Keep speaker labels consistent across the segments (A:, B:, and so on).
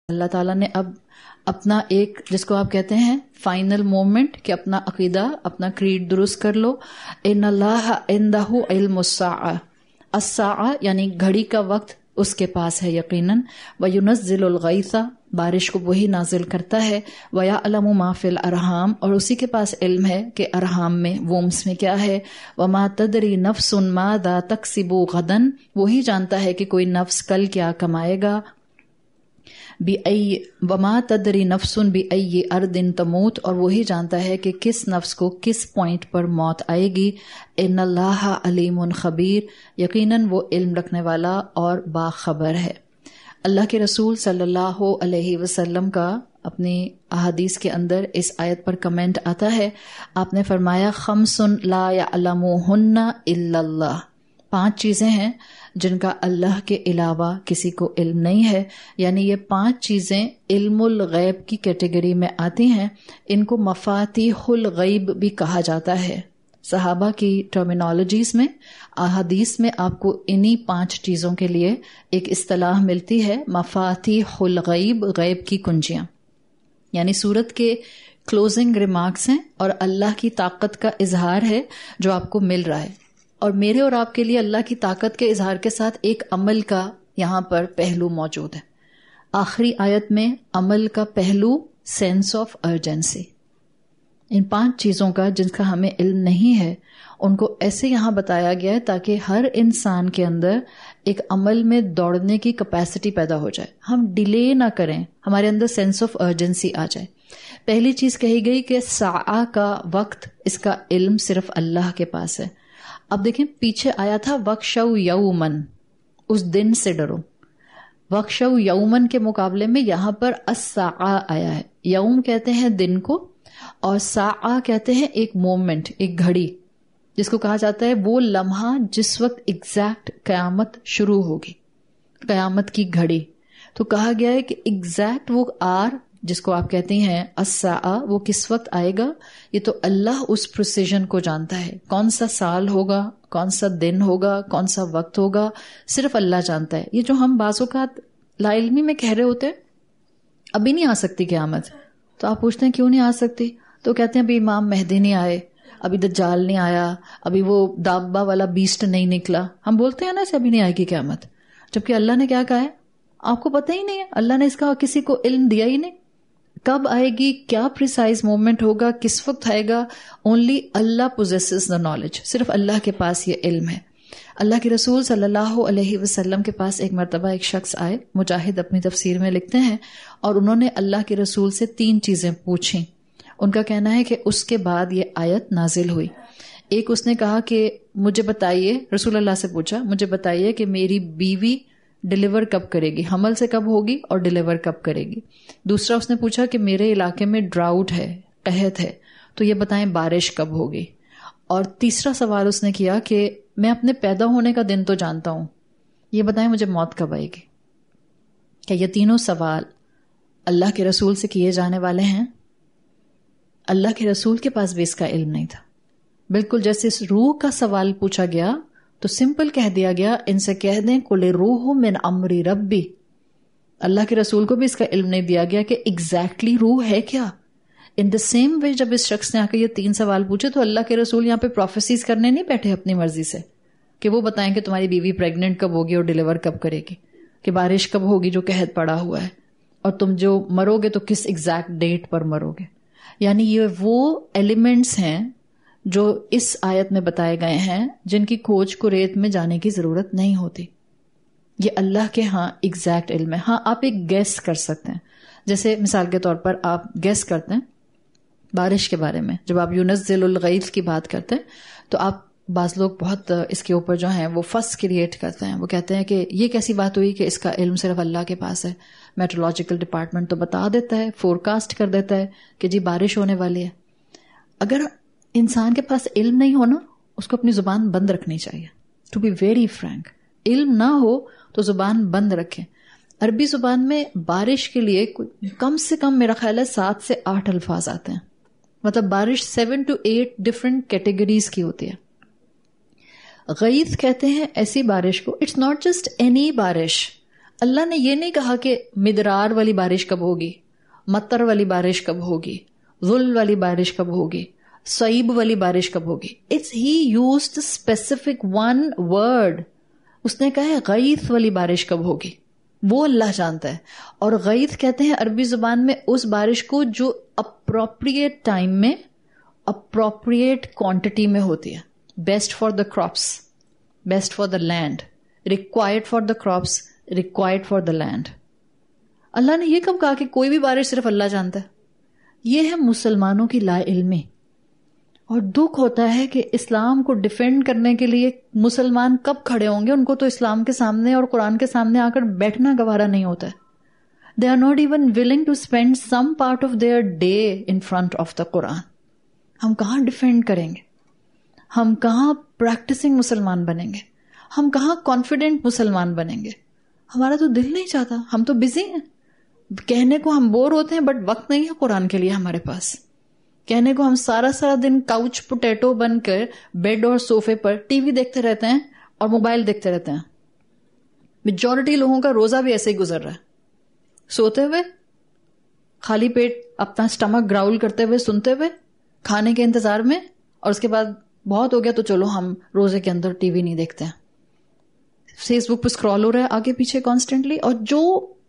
A: اللہ تعالیٰ نے اب اپنا ایک جس کو آپ کہتے ہیں فائنل مومنٹ کہ اپنا عقیدہ اپنا کریڈ درست کر لو. ان اللہ عندہ علم الساعہ، الساعہ یعنی گھڑی کا وقت اس کے پاس ہے یقیناً. وَيُنَزِّلُ الْغَيْثَ، بارش کو وہی نازل کرتا ہے. وَيَعْلَمُ مَا فِي الْأَرْحَامِ، اور اسی کے پاس علم ہے کہ ارحام میں وومس میں کیا ہے. وَمَا تَدْرِي نَفْسٌ مَاذَا تَكْسِبُ غَدًا، وہی جانتا ہے کہ کوئی نفس کل کیا کمائے گا. وَمَا تَدْرِي نَفْسٌ بِأَيِّ أَرْضٍ تَمُوتُ، اور وہی جانتا ہے کہ کس نفس کو کس پوائنٹ پر موت آئے گی. ان اللہ علیم خبیر، یقیناً وہ علم رکھنے والا اور باخبر ہے. اللہ کے رسول صلی اللہ علیہ وسلم کا اپنی احادیث کے اندر اس آیت پر کمنٹ آتا ہے. آپ نے فرمایا خمس لا یعلمہن الا اللہ، 5 چیزیں ہیں جن کا اللہ کے علاوہ کسی کو علم نہیں ہے. یعنی یہ 5 چیزیں علم الغیب کی کیٹیگری میں آتی ہیں. ان کو مفاتیح الغیب بھی کہا جاتا ہے. صحابہ کی ٹرمینالوجیز میں احادیث میں آپ کو انہی 5 چیزوں کے لیے ایک اصطلاح ملتی ہے، مفاتیح الغیب، غیب کی کنجیاں. یعنی سورت کے کلوزنگ ریمارکس ہیں اور اللہ کی طاقت کا اظہار ہے جو آپ کو مل رہا ہے. اور میرے اور آپ کے لیے اللہ کی طاقت کے اظہار کے ساتھ ایک عمل کا یہاں پر پہلو موجود ہے. آخری آیت میں عمل کا پہلو، سینس آف ارجنسی. ان 5 چیزوں کا جن کا ہمیں علم نہیں ہے ان کو ایسے یہاں بتایا گیا ہے تاکہ ہر انسان کے اندر ایک عمل میں دوڑنے کی کیپیسٹی پیدا ہو جائے، ہم ڈیلے نہ کریں، ہمارے اندر سینس آف ارجنسی آ جائے. پہلی چیز کہی گئی کہ ساعہ کا وقت، اس کا علم صرف اللہ کے پاس ہے. اب دیکھیں پیچھے آیا تھا وَخْشَوْا یَوْمًا، اس دن سے ڈرو. وَخْشَوْا یَوْمًا کے مقابلے میں یہاں پر الساعہ آیا ہے. یوم کہتے ہیں دن کو اور ساعہ کہتے ہیں ایک مومنٹ، ایک گھڑی جس کو کہا جاتا ہے وہ لمحہ جس وقت ایگزیکٹ قیامت شروع ہوگی، قیامت کی گھڑی. تو کہا گیا ہے کہ ایگزیکٹ وہ آر جس کو آپ کہتے ہیں الساعہ وہ کس وقت آئے گا، یہ تو اللہ اس پریسیژن کو جانتا ہے. کون سا سال ہوگا، کون سا دن ہوگا، کون سا وقت ہوگا، صرف اللہ جانتا ہے. یہ جو ہم بعض اوقات لا علمی میں کہہ رہے ہوتے ہیں ابھی نہیں آ سکتی قیامت، تو آپ پوچھتے ہیں کیوں نہیں آ سکتی، تو کہتے ہیں ابھی امام مہدی نہیں آئے، ابھی دجال نہیں آیا، ابھی وہ دابا والا بیسٹ نہیں نکلا. ہم بولتے ہیں نا ایسے ابھی نہیں آئے گی قیامت، جبکہ اللہ نے کیا کہا ہے آپ کو پتہ ہی نہیں ہے. اللہ نے اس کا کسی کو علم دیا ہی نہیں. کب آئے گی، کیا پریسائز مومنٹ ہوگا، کس وقت آئے گا، only Allah possesses the knowledge, صرف اللہ کے پاس یہ علم ہے. اللہ کے رسول صلی اللہ علیہ وسلم کے پاس ایک مرتبہ ایک شخص آئے، مجاہد اپنی تفسیر میں لکھتے ہیں، اور انہوں نے اللہ کے رسول سے 3 چیزیں پوچھیں. ان کا کہنا ہے کہ اس کے بعد یہ آیت نازل ہوئی. ایک اس نے کہا کہ مجھے بتائیے، رسول اللہ سے پوچھا مجھے بتائیے کہ میری بیوی ڈیلیور کب کرے گی، حمل سے کب ہوگی اور ڈیلیور کب کرے گی. دوسرا اس نے پوچھا کہ میرے علاقے میں ڈراؤٹ ہے، قحط ہے، تو یہ بتائیں بارش کب ہوگی. اور تیسرا سوال اس نے کیا کہ میں اپنے پیدا ہونے کا دن تو جانتا ہوں، یہ بتائیں مجھے موت کب آئے گی. کہ یہ تینوں سوال اللہ کے رسول سے کیے جانے والے ہیں. اللہ کے رسول کے پاس بھی اس کا علم نہیں تھا. بالکل جیسے اس روح کا سوال پوچھا گیا تو سمپل کہہ دیا گیا ان سے کہہ دیں قل روح من امر ربی. اللہ کے رسول کو بھی اس کا علم نہیں دیا گیا کہ ایگزیکٹلی روح ہے کیا. ان دا سیم وے جب اس شخص نے آ کے یہ 3 سوال پوچھے تو اللہ کے رسول یہاں پہ پروفیسیز کرنے نہیں بیٹھے اپنی مرضی سے کہ وہ بتائیں کہ تمہاری بیوی پریگننٹ کب ہوگی اور ڈیلیور کب کرے گی، کہ بارش کب ہوگی جو قحط پڑا ہوا ہے، اور تم جو مرو گے تو کس ایگزیکٹ ڈیٹ پر مرو گے. یعنی یہ وہ ایلیمنٹس ہیں جو اس آیت میں بتائے گئے ہیں جن کی کھوج کو ریت میں جانے کی ضرورت نہیں ہوتی. یہ اللہ کے ہاں ایگزیکٹ علم ہے. ہاں آپ ایک گیس کر سکتے ہیں، جیسے مثال کے طور پر آپ گیس کرتے ہیں بارش کے بارے میں. جب آپ ينزل الغیث کی بات کرتے ہیں تو آپ بعض لوگ بہت اس کے اوپر جو ہیں وہ فس کریٹ کرتے ہیں. وہ کہتے ہیں کہ یہ کیسی بات ہوئی کہ اس کا علم صرف اللہ کے پاس ہے. میٹرولوجیکل ڈپارٹمنٹ تو بتا دیتا ہے، فورکاسٹ کر دیتا ہے کہ جی بارش ہونے والی ہے. اگر انسان کے پاس علم نہیں ہونا اس کو اپنی زبان بند رکھنی چاہیے. ٹو بی ویری فرینک، علم نہ ہو تو زبان بند رکھیں. عربی زبان میں بارش کے لیے کم سے کم میرا خیال ہے 7 سے 8 الفاظ آتے ہیں. مطلب بارش 7 to 8 ڈفرینٹ کیٹیگریز کی ہوتی ہے. غیث کہتے ہیں ایسی بارش کو، اٹس ناٹ جسٹ اینی بارش. اللہ نے یہ نہیں کہا کہ مدرار والی بارش کب ہوگی, مطر والی بارش کب ہوگی, ذل والی بارش کب ہوگی, صعیب والی بارش کب ہوگی. It's he used specific one word. اس نے کہا ہے غیث والی بارش کب ہوگی, وہ اللہ جانتا ہے. اور غیث کہتے ہیں عربی زبان میں اس بارش کو جو اپروپریٹ ٹائم میں اپروپریٹ کوانٹٹی میں ہوتی ہے. Best for the crops, best for the land, required for the crops, required for the land. اللہ نے یہ کب کہا کہ کوئی بھی بارش صرف اللہ جانتا ہے؟ یہ ہے مسلمانوں کی لا علمی. اور دکھ ہوتا ہے کہ اسلام کو ڈیفینڈ کرنے کے لیے مسلمان کب کھڑے ہوں گے. ان کو تو اسلام کے سامنے اور قرآن کے سامنے آ کر بیٹھنا گوارا نہیں ہوتا ہے. They are not even willing to spend some part of their day in front of the قرآن. ہم کہاں ڈیفینڈ کریں گے؟ ہم کہاں پریکٹسنگ مسلمان بنیں گے؟ ہم کہاں کانفیڈنٹ مسلمان بنیں گے؟ ہمارا تو دل نہیں چاہتا. ہم تو بزی ہیں. کہنے کو ہم بور ہوتے ہیں بٹ وقت نہیں ہے قرآن کے لیے ہمارے پاس. کہنے کو ہم سارا دن کاؤچ پوٹیٹو بن کر بیڈ اور صوفے پر ٹی وی دیکھتے رہتے ہیں اور موبائل دیکھتے رہتے ہیں. میجورٹی لوگوں کا روزہ بھی ایسے ہی گزر رہا ہے, سوتے ہوئے, خالی پیٹ اپنا اسٹمک گراؤل کرتے ہوئے, سنتے ہوئے, کھانے کے انتظار میں, اور اس کے بعد بہت ہو گیا تو چلو ہم روزے کے اندر ٹی وی نہیں دیکھتے ہیں. فیس بک پہ اسکرال ہو رہا ہے آگے پیچھے کانسٹنٹلی, اور جو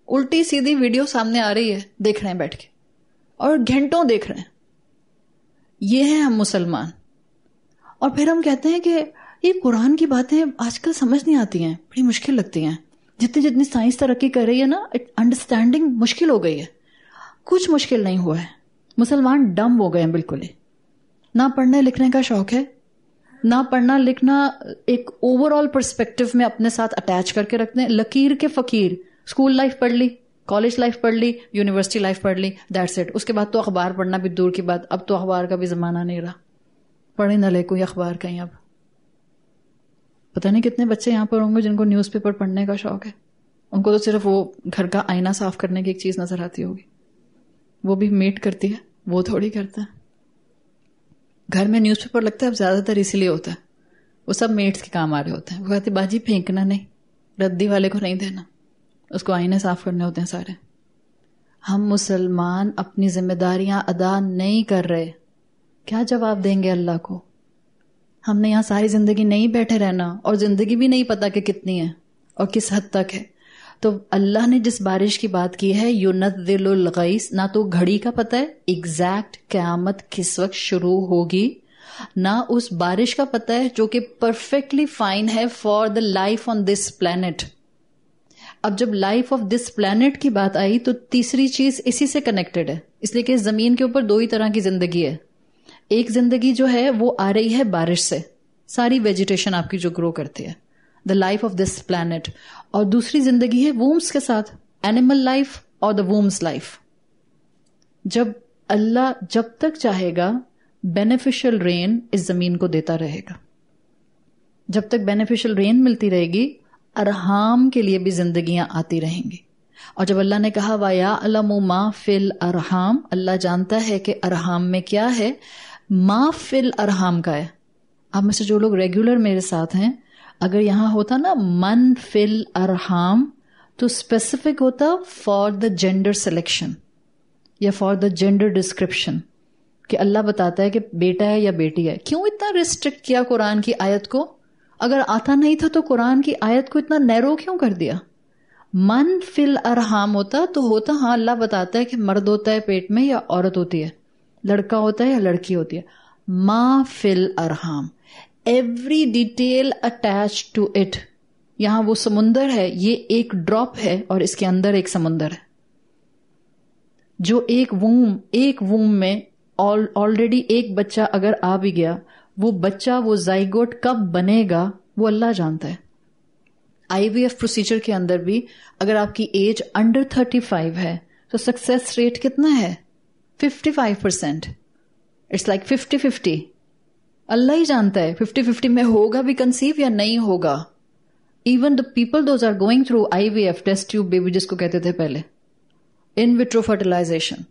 A: الٹی سیدھی ویڈیو سامنے آ رہی ہے دیکھ رہے ہیں بیٹھ کے, اور گھنٹوں دیکھ رہے ہیں. یہ ہیں ہم مسلمان. اور پھر ہم کہتے ہیں کہ یہ قرآن کی باتیں آج کل سمجھ نہیں آتی ہیں, بڑی مشکل لگتی ہیں. جتنی سائنس ترقی کر رہی ہے نا, انڈرسٹینڈنگ مشکل ہو گئی ہے. کچھ مشکل نہیں ہوا ہے. مسلمان ڈم ہو گئے ہیں بالکل ہی. نہ پڑھنے لکھنے کا شوق ہے, نہ پڑھنا لکھنا ایک اوور آل پرسپیکٹو میں اپنے ساتھ اٹیچ کر کے رکھتے ہیں. لکیر کے فقیر, اسکول لائف پڑھ لی, کالج لائف پڑھ لی, یونیورسٹی لائف پڑھ لی, دیٹس اٹ. اس کے بعد تو اخبار پڑھنا بھی دور کی بات. اب تو اخبار کا بھی زمانہ نہیں رہا. پڑھے نہ لے کوئی اخبار کہیں. اب پتہ نہیں کتنے بچے یہاں پر ہوں گے جن کو نیوز پیپر پڑھنے کا شوق ہے. ان کو تو صرف وہ گھر کا آئینہ صاف کرنے کی ایک چیز نظر آتی ہوگی, وہ بھی میٹ کرتی ہے, وہ تھوڑی کرتا ہے. گھر میں نیوز پیپر لگتا ہے اب زیادہ تر اسی لیے ہوتا ہے, وہ سب میٹس کے کام آ رہے ہوتے ہیں. وہ کہتے باجی پھینکنا نہیں, ردی والے کو نہیں دینا, اس کو آئینے صاف کرنے ہوتے ہیں سارے. ہم مسلمان اپنی ذمہ داریاں ادا نہیں کر رہے. کیا جواب دیں گے اللہ کو؟ ہم نے یہاں ساری زندگی نہیں بیٹھے رہنا, اور زندگی بھی نہیں پتا کہ کتنی ہے اور کس حد تک ہے. تو اللہ نے جس بارش کی بات کی ہے, يُنَزِّلُ الْغَيْثَ, نہ تو گھڑی کا پتہ ہے ایگزیکٹ قیامت کس وقت شروع ہوگی, نہ اس بارش کا پتہ ہے جو کہ پرفیکٹلی فائن ہے for the life on this planet. اب جب لائف آف دس پلانٹ کی بات آئی تو تیسری چیز اسی سے کنیکٹڈ ہے, اس لیے کہ زمین کے اوپر دو ہی طرح کی زندگی ہے. ایک زندگی جو ہے وہ آ رہی ہے بارش سے, ساری ویجیٹیشن آپ کی جو گرو کرتی ہے, the life of this planet. اور دوسری زندگی ہے وومس کے ساتھ, اینیمل لائف اور دا وومس لائف. جب اللہ جب تک چاہے گا بینیفیشل رین اس زمین کو دیتا رہے گا. جب تک بینیفیشل رین ملتی رہے گی, ارحام کے لیے بھی زندگیاں آتی رہیں گی. اور جب اللہ نے کہا وَيَعْلَمُ مَا فِي الْأَرْحَامِ, اللہ جانتا ہے کہ ارحام میں کیا ہے. ما فی الارحام کا ہے. اب میں سے جو لوگ ریگولر میرے ساتھ ہیں, اگر یہاں ہوتا نا من فی الارحام تو اسپیسیفک ہوتا فار دا جینڈر سلیکشن یا فار دا جینڈر ڈسکرپشن, کہ اللہ بتاتا ہے کہ بیٹا ہے یا بیٹی ہے. کیوں اتنا ریسٹرکٹ کیا قرآن کی آیت کو؟ اگر آتا نہیں تھا تو قرآن کی آیت کو اتنا نیرو کیوں کر دیا؟ من فی الارحام ہوتا تو ہوتا ہاں اللہ بتاتا ہے کہ مرد ہوتا ہے پیٹ میں یا عورت ہوتی ہے, لڑکا ہوتا ہے یا لڑکی ہوتی ہے. ما فی الارحام, every detail attach to it. یہاں وہ سمندر ہے, یہ ایک ڈراپ ہے اور اس کے اندر ایک سمندر ہے. جو ایک ووم میں آلریڈی ایک بچہ اگر آ بھی گیا, وہ بچہ وہ زائگوٹ کب بنے گا وہ اللہ جانتا ہے. IVF پروسیجر کے اندر بھی اگر آپ کی ایج انڈر 35 ہے تو سکسیس ریٹ کتنا ہے؟ 55%. It's like 50-50. اللہ ہی جانتا ہے 50-50 میں ہوگا بھی کنسیو یا نہیں ہوگا. Even the people those are going through IVF, test tube baby جس کو کہتے تھے پہلے, ان وٹرو فرٹیلائزیشن,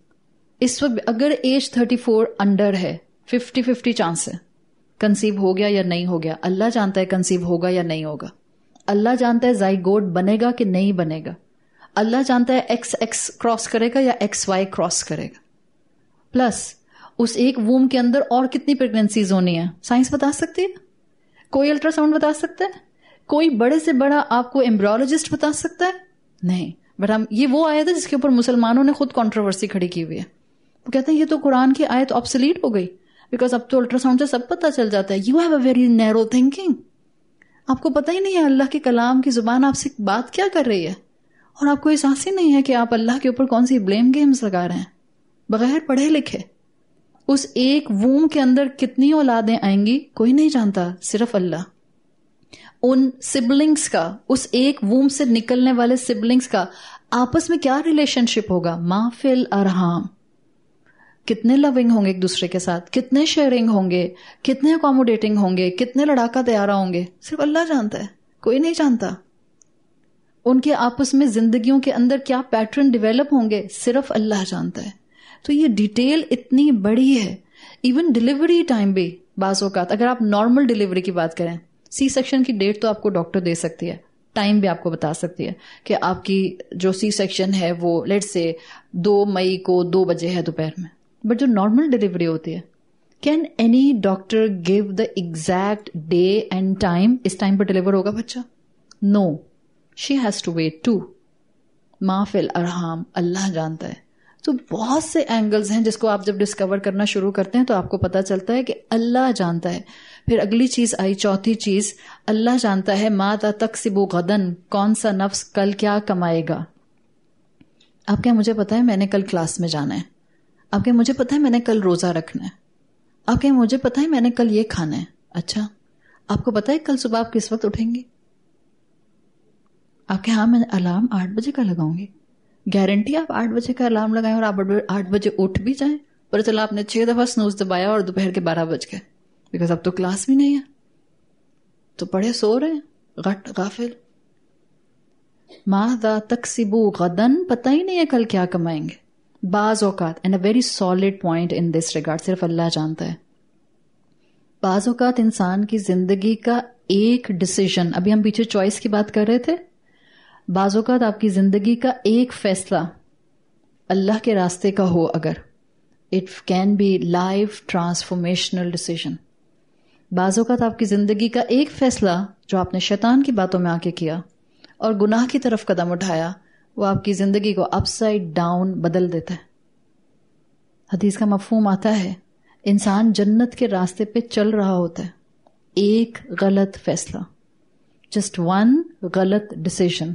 A: اس وقت اگر ایج 34 انڈر ہے 50-50 چانس ہے کنسیو ہو گیا یا نہیں ہو گیا. اللہ جانتا ہے کنسیو ہوگا یا نہیں ہوگا. اللہ جانتا ہے زائگوٹ بنے گا کہ نہیں بنے گا. اللہ جانتا ہے ایکس ایکس کراس کرے گا یا ایکس وائی کراس کرے گا. پلس اس ایک ووم کے اندر اور کتنی پریگننسیز ہونی ہے سائنس بتا سکتی ہے؟ کوئی الٹرا ساؤنڈ بتا سکتا ہے؟ کوئی بڑے سے بڑا آپ کو ایمبریولوجسٹ بتا سکتا ہے؟ نہیں. بٹ ہم یہ وہ آیت ہے جس کے اوپر مسلمانوں نے خود کنٹروورسی کھڑی کی ہوئی ہے. وہ کہتے ہیں یہ تو قرآن کی آیت آبسلیٹ ہو گئی بیکاز اب تو الٹرا ساؤنڈ سے سب پتا چل جاتا ہے. You have a very narrow thinking. آپ کو پتہ ہی نہیں ہے اللہ کے کلام کی زبان آپ سے بات کیا کر رہی ہے اور آپ کو احساس ہی نہیں ہے کہ آپ اللہ کے اوپر کون سی بلیم گیمز لگا رہے ہیں بغیر پڑھے لکھے. اس ایک ووم کے اندر کتنی اولادیں آئیں گی کوئی نہیں جانتا, صرف اللہ. ان سبلنگز کا, اس ایک ووم سے نکلنے والے سبلنگز کا آپس میں کیا ریلیشن شپ ہوگا؟ ما فی الارحام. کتنے لونگ ہوں گے ایک دوسرے کے ساتھ, کتنے شیئرنگ ہوں گے, کتنے اکوموڈیٹنگ ہوں گے, کتنے لڑاکا طیارہ ہوں گے, صرف اللہ جانتا ہے, کوئی نہیں جانتا. ان کے آپس میں زندگیوں کے اندر کیا پیٹرن ڈیولپ ہوں گے, صرف اللہ جانتا ہے. تو یہ ڈیٹیل اتنی بڑی ہے. ایون ڈیلیوری ٹائم بھی بعض اوقات, اگر آپ نارمل ڈیلیوری کی بات کریں, سی سیکشن کی ڈیٹ تو آپ کو ڈاکٹر دے سکتی ہے, ٹائم بھی آپ کو بتا سکتی ہے کہ آپ کی جو سی سیکشن ہے وہ لیٹ سے 2 مئی کو 2 بجے ہے دوپہر میں. بٹ جو نارمل ڈیلیوری ہوتی ہے, can any doctor give the exact day and time, اس ٹائم پر ڈیلیور ہوگا بچہ؟ No, she has to wait too. ما فی الارحام, اللہ جانتا ہے. تو بہت سے اینگلز ہیں جس کو آپ جب ڈسکور کرنا شروع کرتے ہیں تو آپ کو پتا چلتا ہے کہ اللہ جانتا ہے. پھر اگلی چیز آئی, چوتھی چیز, اللہ جانتا ہے ماذا تکسب غدن, کون سا نفس کل کیا کمائے گا. آپ کہیں مجھے پتا ہے میں نے کل کلاس میں جانا ہے, آپ کہیں مجھے پتا ہے میں نے کل روزہ رکھنا ہے, آپ کہیں مجھے پتا ہے میں نے کل یہ کھانا ہے. اچھا, آپ کو پتا ہے کل صبح آپ کس وقت اٹھیں گی؟ آپ کہیں ہاں میں الارم 8 بجے کا لگاؤں گی. گارنٹی آپ 8 بجے کا الارم لگائیں اور آپ 8 بجے اٹھ بھی جائیں؟ پر چلا آپ نے 6 دفعہ سنوز دبایا اور دوپہر کے 12 بج گئے بیکاز اب تو کلاس بھی نہیں ہے, تو پڑھے سو رہے ہیں, غٹ غافل. ماذا تکسب غدن, پتہ ہی نہیں ہے کل کیا کمائیں گے. بعض اوقات, and a very solid point in this regard, صرف اللہ جانتا ہے, بعض اوقات انسان کی زندگی کا ایک ڈیسیژن, ابھی ہم پیچھے چوائس کی بات کر رہے تھے, بعض اوقات آپ کی زندگی کا ایک فیصلہ اللہ کے راستے کا ہو اگر, it can be life transformational decision. بعض اوقات آپ کی زندگی کا ایک فیصلہ جو آپ نے شیطان کی باتوں میں آ کے کیا اور گناہ کی طرف قدم اٹھایا, وہ آپ کی زندگی کو اپ سائڈ ڈاؤن بدل دیتا ہے. حدیث کا مفہوم آتا ہے انسان جنت کے راستے پہ چل رہا ہوتا ہے, ایک غلط فیصلہ, جسٹ ون غلط ڈیسیژن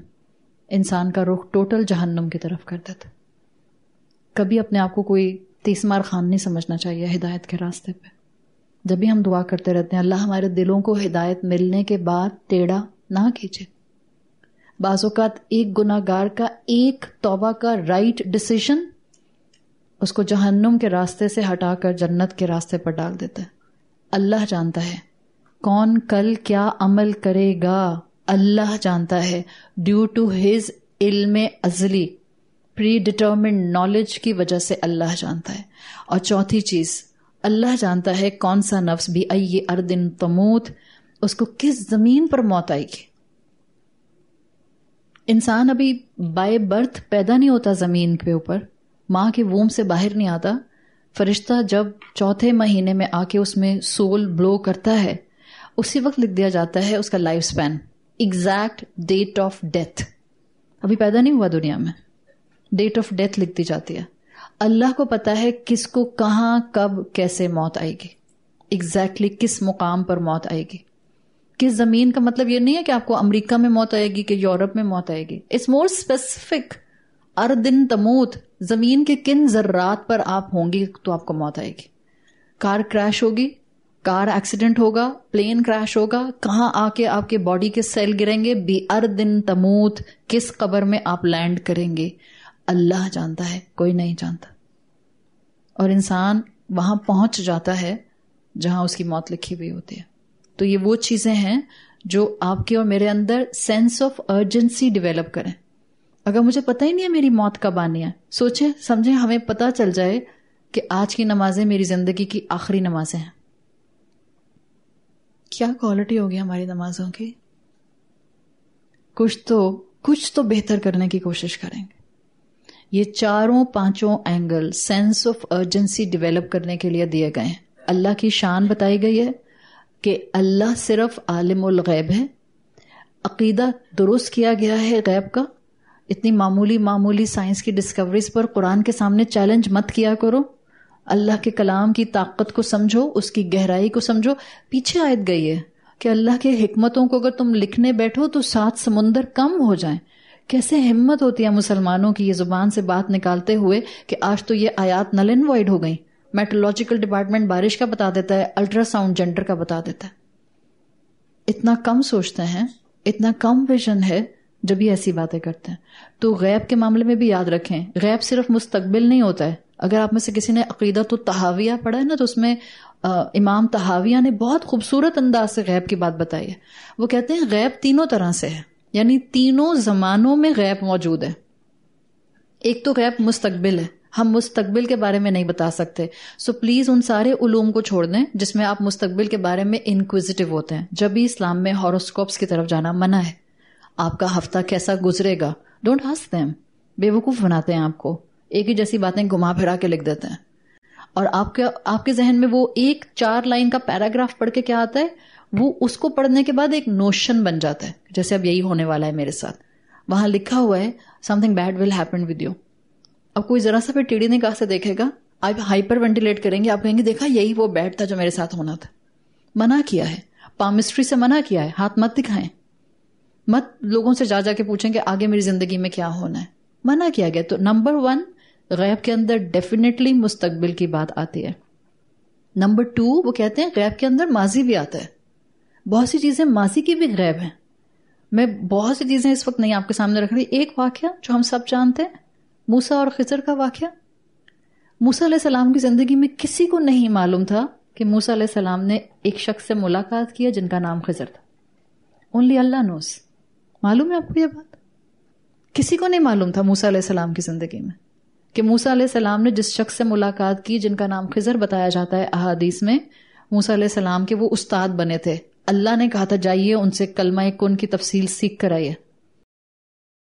A: انسان کا رخ ٹوٹل جہنم کی طرف کر دیتا. کبھی اپنے آپ کو کوئی تیسمار خان نہیں سمجھنا چاہیے ہدایت کے راستے پہ. جب بھی ہم دعا کرتے رہتے ہیں اللہ ہمارے دلوں کو ہدایت ملنے کے بعد ٹیڑھا نہ کیجیے. بعض اوقات ایک گناہ گار کا ایک توبہ کا رائٹ ڈیسیژن اس کو جہنم کے راستے سے ہٹا کر جنت کے راستے پر ڈال دیتا ہے. اللہ جانتا ہے کون کل کیا عمل کرے گا, اللہ جانتا ہے, ڈیو ٹو ہز علم ازلی, پری ڈٹرمنڈ نالج کی وجہ سے اللہ جانتا ہے. اور چوتھی چیز, اللہ جانتا ہے کون سا نفس بھی ای ارض تموت, اس کو کس زمین پر موت آئے گی. انسان ابھی بائی برتھ پیدا نہیں ہوتا زمین کے اوپر, ماں کے ووم سے باہر نہیں آتا. فرشتہ جب 4 مہینے میں آ کے اس میں سول بلو کرتا ہے, اسی وقت لکھ دیا جاتا ہے اس کا life span, exact date of death. ابھی پیدا نہیں ہوا دنیا میں, ڈیٹ آف ڈیتھ لکھ دی جاتی ہے. اللہ کو پتا ہے کس کو کہاں کب کیسے موت آئے گی, ایگزیکٹلی کس مقام پر موت آئے گی, کس زمین. کا مطلب یہ نہیں ہے کہ آپ کو امریکہ میں موت آئے گی کہ یورپ میں موت آئے گی. اٹس مور اسپیسیفک, اردن تموت, زمین کے کن ذرات پر آپ ہوں گی تو آپ کو موت آئے گی. کار کریش ہوگی, کار ایکسیڈنٹ ہوگا, پلین کریش ہوگا, کہاں آ کے آپ کے باڈی کے سیل گریں گے, بی اردن تموت, کس قبر میں آپ لینڈ کریں گے, اللہ جانتا ہے, کوئی نہیں جانتا. اور انسان وہاں پہنچ جاتا ہے جہاں اس کی موت لکھی ہوئی ہوتی ہے. تو یہ وہ چیزیں ہیں جو آپ کے اور میرے اندر سینس آف ارجنسی ڈیولپ کریں. اگر مجھے پتہ ہی نہیں ہے میری موت کب آنی ہے, سوچیں سمجھیں, ہمیں پتہ چل جائے کہ آج کی نمازیں میری زندگی کی آخری نمازیں ہیں, کیا کوالٹی ہوگی ہماری نمازوں کی. کچھ تو کچھ تو بہتر کرنے کی کوشش کریں گے. یہ چاروں پانچوں angle sense of urgency develop کرنے کے لیے دیے گئے ہیں. اللہ کی شان بتائی گئی ہے کہ اللہ صرف عالم الغیب ہے. عقیدہ درست کیا گیا ہے غیب کا. اتنی معمولی سائنس کی ڈسکوریز پر قرآن کے سامنے چیلنج مت کیا کرو. اللہ کے کلام کی طاقت کو سمجھو, اس کی گہرائی کو سمجھو. پیچھے آیت گئی ہے کہ اللہ کے حکمتوں کو اگر تم لکھنے بیٹھو تو 7 سمندر کم ہو جائیں. کیسے ہمت ہوتی ہے مسلمانوں کی یہ زبان سے بات نکالتے ہوئے کہ آج تو یہ آیات نل اینڈ وائڈ ہو گئیں. میٹرولوجیکل ڈپارٹمنٹ بارش کا بتا دیتا ہے, الٹرا ساؤنڈ جنڈر کا بتا دیتا ہے. اتنا کم سوچتے ہیں, اتنا کم ویژن ہے جب یہ ایسی باتیں کرتے ہیں. تو غیب کے معاملے میں بھی یاد رکھیں, غیب صرف مستقبل نہیں ہوتا ہے. اگر آپ میں سے کسی نے عقیدۃ الطحاویہ پڑھا ہے نا, تو اس میں امام طحاویہ نے بہت خوبصورت انداز سے غیب کی بات بتائی ہے. وہ کہتے ہیں غیب تینوں طرح سے ہے, یعنی تینوں زمانوں میں غیب موجود ہے. ایک تو غیب مستقبل ہے, ہم مستقبل کے بارے میں نہیں بتا سکتے. سو پلیز ان سارے علوم کو چھوڑ دیں جس میں آپ مستقبل کے بارے میں انکویزیٹو ہوتے ہیں. جب بھی اسلام میں ہاروسکوپس کی طرف جانا منع ہے. آپ کا ہفتہ کیسا گزرے گا, ڈونٹ آسک دیم. بے وقوف بناتے ہیں آپ کو, ایک ہی جیسی باتیں گھما پھرا کے لکھ دیتے ہیں. اور آپ کے ذہن میں وہ ایک 4 لائن کا پیراگراف پڑھ کے کیا آتا ہے, وہ اس کو پڑھنے کے بعد ایک نوشن بن جاتا ہے, جیسے اب یہی ہونے والا ہے میرے ساتھ. وہاں لکھا ہوا ہے something bad will happen with you. اب کوئی ذرا سا پھر ٹیڑھی نگاہ سے دیکھے گا, آپ ہائپر وینٹیلیٹ کریں گے, آپ کہیں گے دیکھا یہی وہ بیڈ تھا جو میرے ساتھ ہونا تھا. منع کیا ہے, پامسٹری سے منع کیا ہے. ہاتھ مت دکھائیں, مت لوگوں سے جا کے پوچھیں کہ آگے میری زندگی میں کیا ہونا ہے. منع کیا گیا. تو نمبر 1 غیب کے اندر ڈیفینیٹلی مستقبل کی بات آتی ہے. نمبر 2 وہ کہتے ہیں غیب کے اندر ماضی بھی آتا ہے. بہت سی چیزیں ماضی کی بھی غیب ہیں. میں بہت سی چیزیں اس وقت نہیں آپ کے سامنے رکھ رہی. ایک واقعہ جو ہم سب جانتے ہیں, موسیٰ اور خضر کا واقعہ. موسیٰ علیہ السلام کی زندگی میں کسی کو نہیں معلوم تھا کہ موسیٰ علیہ السلام نے ایک شخص سے ملاقات کی جن کا نام خضر تھا. اونلی اللہ نوز. معلوم ہے آپ کو یہ بات؟ کسی کو نہیں معلوم تھا موسیٰ علیہ السلام کی زندگی میں کہ موسیٰ علیہ السلام نے جس شخص سے ملاقات کی جن کا نام خضر بتایا جاتا ہے احادیث میں, موسیٰ علیہ السلام کے وہ استاد بنے تھے. اللہ نے کہا تھا جائیے ان سے کلمہ کن کی تفصیل سیکھ کر آئیے.